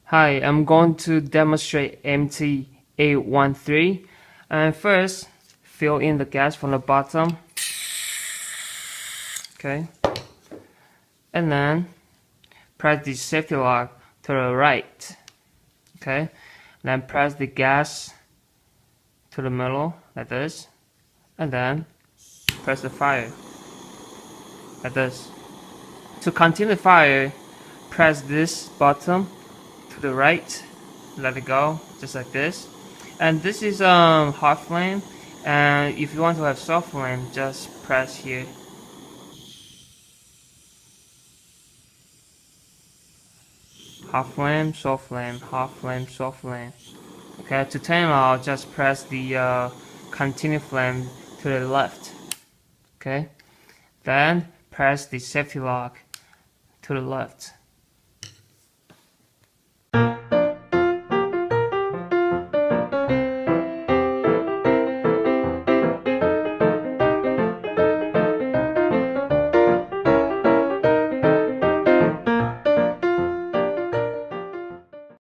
Hi, I'm going to demonstrate MT-813. And first, fill in the gas from the bottom. Okay. And then press the safety lock to the right. Okay. Then press the gas to the middle like this. And then press the fire like this. To continue the fire, press this button to the right, let it go just like this. And this is hot flame, and if you want to have soft flame, just press here. Hot flame, soft flame, hot flame, soft flame. Okay, to turn out, just press the continue flame to the left. Okay, then press the safety lock to the left.